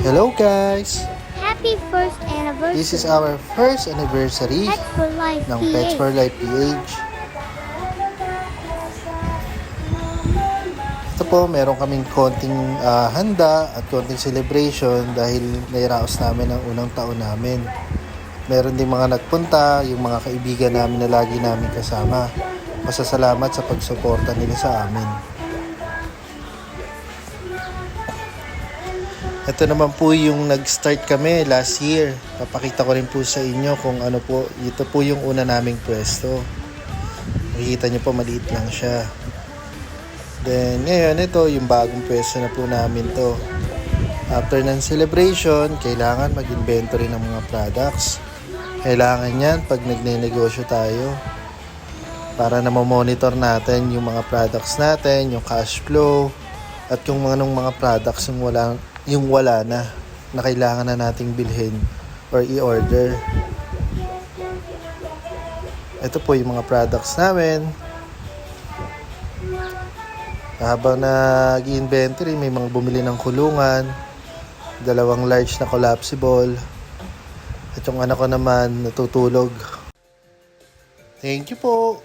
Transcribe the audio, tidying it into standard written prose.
Hello guys! Happy first anniversary. This is our first anniversary Pets for Life ng PH. Pets for Life PH. Ito po, meron kaming konting handa at konting celebration dahil nairaos namin ang unang taon namin. Meron din mga nagpunta, yung mga kaibigan namin na lagi namin kasama. Pasasalamat sa pagsuporta nila sa amin. Ito naman po yung nag-start kami last year. Papakita ko rin po sa inyo kung ano po. Ito po yung una naming pwesto. Makikita nyo po, maliit lang siya. Then ngayon ito yung bagong pwesto na po namin to. After ng celebration, kailangan mag-inventory ng mga products. Kailangan yan pag nagne-negosyo tayo. Para na monitor natin yung mga products natin, yung cash flow, at yung mga products yung wala na kailangan na nating bilhin or i-order. Ito po yung mga products namin. Habang nag-inventory, may mga bumili ng kulungan, 2 large na collapsible, at yung anak ko naman natutulog. Thank you po!